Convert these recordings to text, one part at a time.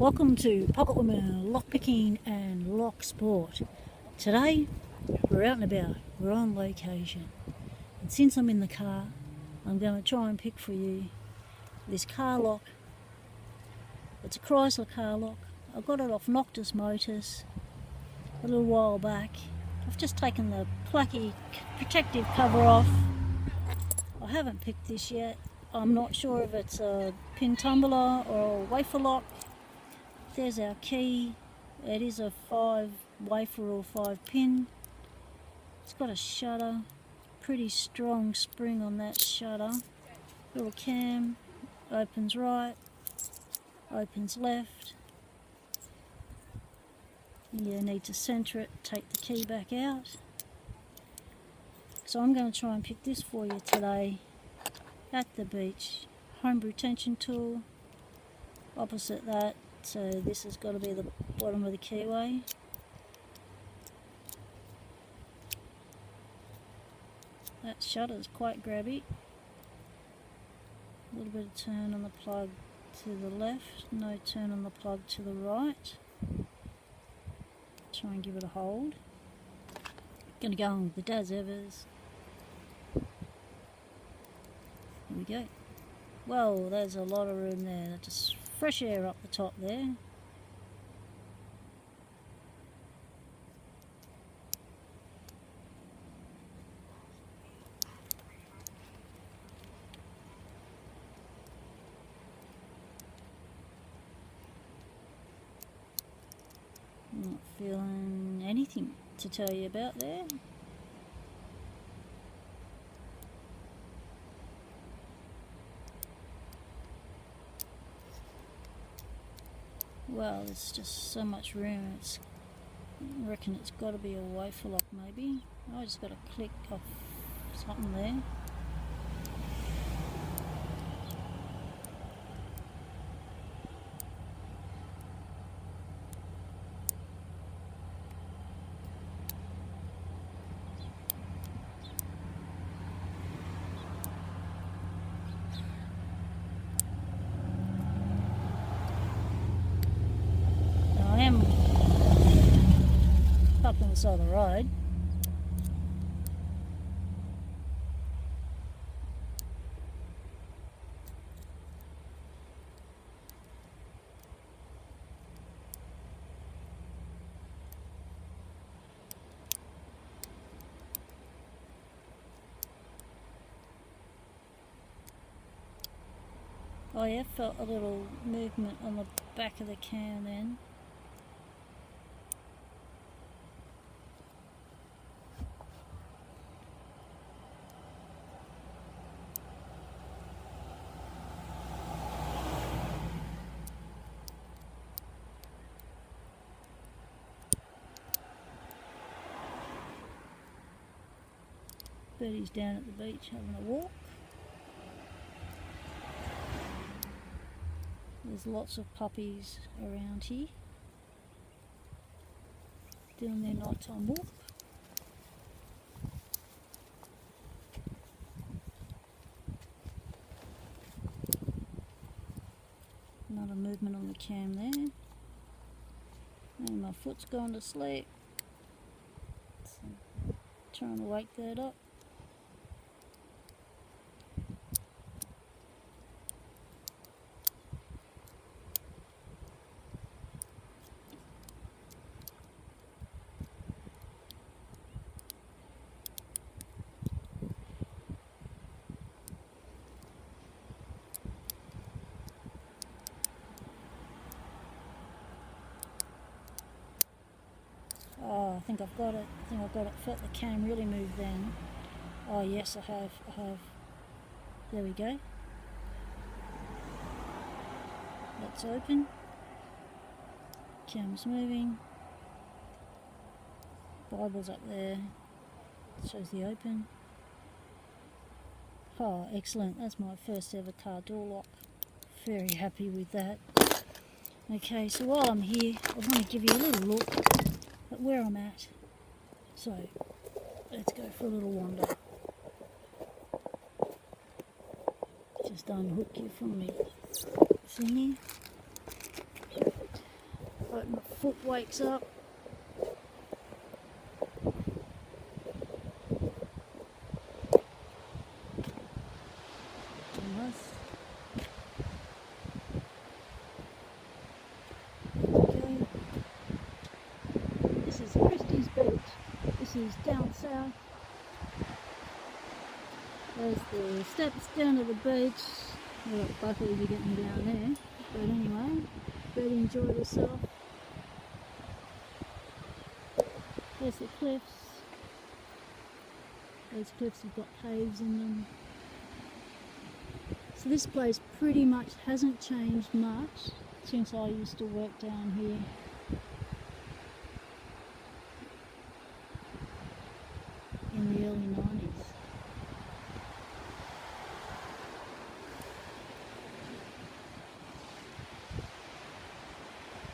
Welcome to Pocket Women Lockpicking and Locksport. Today we're out and about, we're on location, and since I'm in the car I'm going to try and pick for you this car lock. It's a Chrysler car lock. I got it off Noctis Motus a little while back. I've just taken the plucky protective cover off. I haven't picked this yet. I'm not sure if it's a pin tumbler or a wafer lock. There's our key. It is a 5 wafer or 5 pin. It's got a shutter, pretty strong spring on that shutter. Little cam, opens right, opens left. You need to center it, take the key back out. So I'm going to try and pick this for you today at the beach. Homebrew tension tool, opposite that. So this has got to be the bottom of the keyway. That shutter is quite grabby. A little bit of turn on the plug to the left, no turn on the plug to the right. Try and give it a hold. Gonna go on with the Dad's Evers. Here we go. Well, there's a lot of room there. Just fresh air up the top there. Not feeling anything to tell you about there. Well, there's just so much room. I reckon it's got to be a wafer lock maybe. I just got to click off something there. I am up on the side of the road. Oh yeah, felt a little movement on the back of the cam then. Betty's down at the beach having a walk. There's lots of puppies around here doing their nighttime walk. Another movement on the cam there. And my foot's gone to sleep. So trying to wake that up. Oh, I think I've got it. Felt the cam really move then. Oh yes, I have. There we go. That's open. Cam's moving. Bible's up there. Shows the open. Oh, excellent. That's my first ever car door lock. Very happy with that. Okay, so while I'm here, I want to give you a little look at where I'm at. So let's go for a little wander. Just unhook you from me thingy. foot wakes up. Okay. This is Christies Beach. This is down south. There's the steps down to the beach. Well, bucket if you're getting down there. But anyway, better enjoy yourself. There's the cliffs. Those cliffs have got caves in them. So this place pretty much hasn't changed much since I used to work down here. In the early 90s.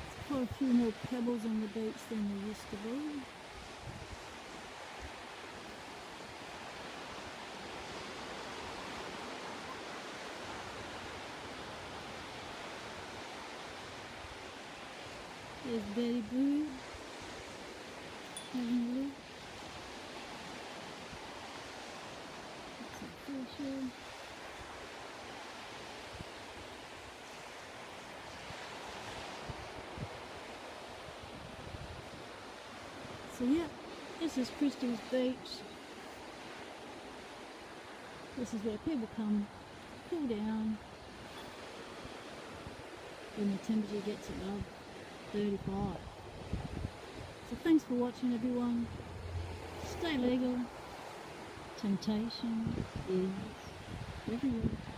There's quite a few more pebbles on the beach than there used to be. There's Betty Boo having a look. So yeah, this is Christies Beach. This is where people come cool down when the temperature gets above 35. So thanks for watching everyone. Stay legal. Temptation is everywhere.